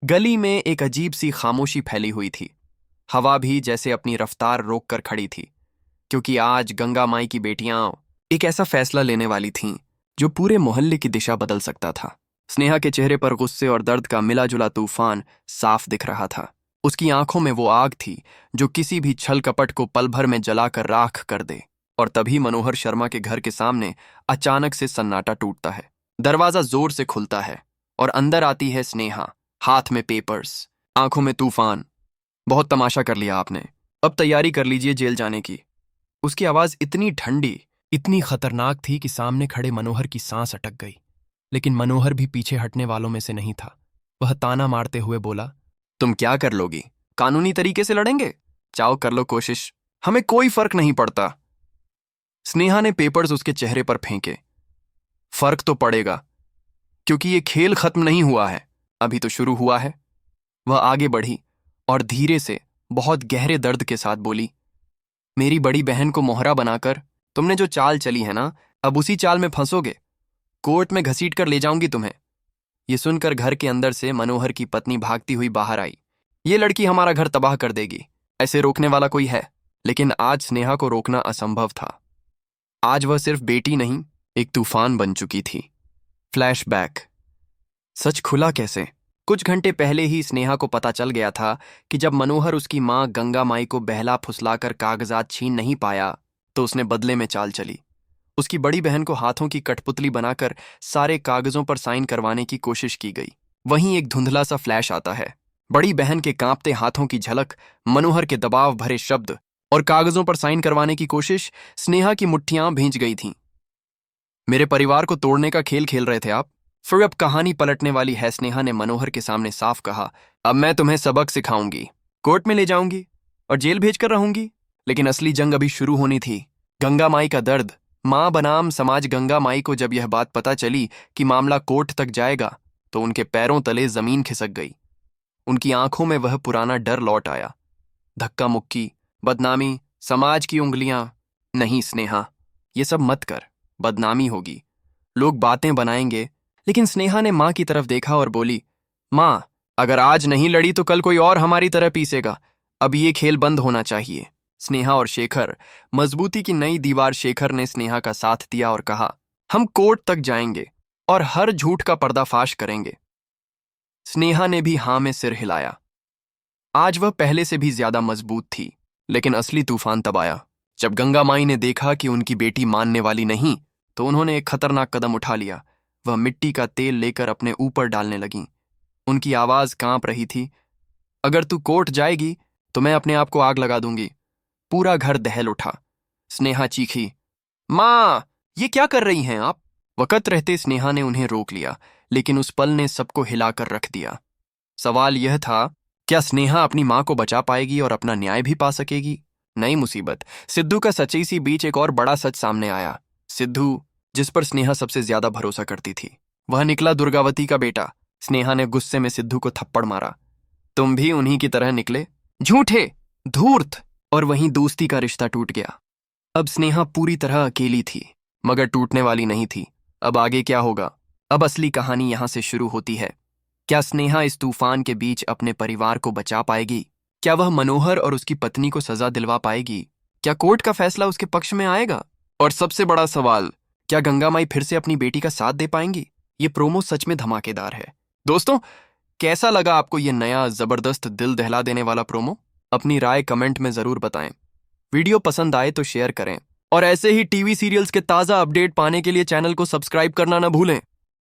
गली में एक अजीब सी खामोशी फैली हुई थी। हवा भी जैसे अपनी रफ्तार रोक कर खड़ी थी, क्योंकि आज गंगा माई की बेटियां एक ऐसा फैसला लेने वाली थीं जो पूरे मोहल्ले की दिशा बदल सकता था। स्नेहा के चेहरे पर गुस्से और दर्द का मिला जुला तूफान साफ दिख रहा था। उसकी आंखों में वो आग थी जो किसी भी छल कपट को पल भर में जलाकर राख कर दे। और तभी मनोहर शर्मा के घर के सामने अचानक से सन्नाटा टूटता है। दरवाजा जोर से खुलता है और अंदर आती है स्नेहा, हाथ में पेपर्स, आंखों में तूफान। बहुत तमाशा कर लिया आपने, अब तैयारी कर लीजिए जेल जाने की। उसकी आवाज इतनी ठंडी, इतनी खतरनाक थी कि सामने खड़े मनोहर की सांस अटक गई। लेकिन मनोहर भी पीछे हटने वालों में से नहीं था। वह ताना मारते हुए बोला, तुम क्या कर लोगी? कानूनी तरीके से लड़ेंगे? चाहो कर लो कोशिश, हमें कोई फर्क नहीं पड़ता। स्नेहा ने पेपर्स उसके चेहरे पर फेंके। फर्क तो पड़ेगा, क्योंकि ये खेल खत्म नहीं हुआ है, अभी तो शुरू हुआ है। वह आगे बढ़ी और धीरे से, बहुत गहरे दर्द के साथ बोली, मेरी बड़ी बहन को मोहरा बनाकर तुमने जो चाल चली है ना, अब उसी चाल में फंसोगे। कोर्ट में घसीट कर ले जाऊंगी तुम्हें। ये सुनकर घर के अंदर से मनोहर की पत्नी भागती हुई बाहर आई। ये लड़की हमारा घर तबाह कर देगी, ऐसे रोकने वाला कोई है? लेकिन आज स्नेहा को रोकना असंभव था। आज वह सिर्फ बेटी नहीं, एक तूफान बन चुकी थी। फ्लैशबैक। सच खुला कैसे? कुछ घंटे पहले ही स्नेहा को पता चल गया था कि जब मनोहर उसकी मां गंगा माई को बहला फुसलाकर कागजात छीन नहीं पाया, तो उसने बदले में चाल चली। उसकी बड़ी बहन को हाथों की कठपुतली बनाकर सारे कागजों पर साइन करवाने की कोशिश की गई। वहीं एक धुंधला सा फ्लैश आता है। बड़ी बहन के कांपते हाथों की झलक, मनोहर के दबाव भरे शब्द और कागजों पर साइन करवाने की कोशिश। स्नेहा की मुट्ठियां भींच गई थीं। मेरे परिवार को तोड़ने का खेल खेल रहे थे आप? फिर अब कहानी पलटने वाली है। स्नेहा ने मनोहर के सामने साफ कहा, अब मैं तुम्हें सबक सिखाऊंगी, कोर्ट में ले जाऊंगी और जेल भेजकर रहूंगी। लेकिन असली जंग अभी शुरू होनी थी। गंगा माई का दर्द, मां बनाम समाज। गंगा माई को जब यह बात पता चली कि मामला कोर्ट तक जाएगा, तो उनके पैरों तले जमीन खिसक गई। उनकी आंखों में वह पुराना डर लौट आया। धक्का मुक्की, बदनामी, समाज की उंगलियां। नहीं स्नेहा, ये सब मत कर, बदनामी होगी, लोग बातें बनाएंगे। लेकिन स्नेहा ने मां की तरफ देखा और बोली, मां, अगर आज नहीं लड़ी तो कल कोई और हमारी तरह पीसेगा। अब ये खेल बंद होना चाहिए। स्नेहा और शेखर, मजबूती की नई दीवार। शेखर ने स्नेहा का साथ दिया और कहा, हम कोर्ट तक जाएंगे और हर झूठ का पर्दाफाश करेंगे। स्नेहा ने भी हां में सिर हिलाया। आज वह पहले से भी ज्यादा मजबूत थी। लेकिन असली तूफान तब आया, जब गंगा माई ने देखा कि उनकी बेटी मानने वाली नहीं, तो उन्होंने एक खतरनाक कदम उठा लिया। वह मिट्टी का तेल लेकर अपने ऊपर डालने लगीं। उनकी आवाज कांप रही थी, अगर तू कोर्ट जाएगी तो मैं अपने आप को आग लगा दूंगी। पूरा घर दहल उठा। स्नेहा चीखी, मां, ये क्या कर रही हैं आप? वक्त रहते स्नेहा ने उन्हें रोक लिया, लेकिन उस पल ने सबको हिलाकर रख दिया। सवाल यह था, क्या स्नेहा अपनी मां को बचा पाएगी और अपना न्याय भी पा सकेगी? नई मुसीबत। सिद्धू का सच्चाई सी बीच एक और बड़ा सच सामने आया। सिद्धू, जिस पर स्नेहा सबसे ज्यादा भरोसा करती थी, वह निकला दुर्गावती का बेटा। स्नेहा ने गुस्से में सिद्धू को थप्पड़ मारा। तुम भी उन्हीं की तरह निकले, झूठे, धूर्त। और वहीं दोस्ती का रिश्ता टूट गया। अब स्नेहा पूरी तरह अकेली थी, मगर टूटने वाली नहीं थी। अब आगे क्या होगा? अब असली कहानी यहां से शुरू होती है। क्या स्नेहा इस तूफान के बीच अपने परिवार को बचा पाएगी? क्या वह मनोहर और उसकी पत्नी को सजा दिलवा पाएगी? क्या कोर्ट का फैसला उसके पक्ष में आएगा? और सबसे बड़ा सवाल, क्या गंगा माई फिर से अपनी बेटी का साथ दे पाएंगी? ये प्रोमो सच में धमाकेदार है। दोस्तों, कैसा लगा आपको ये नया जबरदस्त दिल दहला देने वाला प्रोमो? अपनी राय कमेंट में जरूर बताएं। वीडियो पसंद आए तो शेयर करें और ऐसे ही टीवी सीरियल्स के ताज़ा अपडेट पाने के लिए चैनल को सब्सक्राइब करना न भूलें।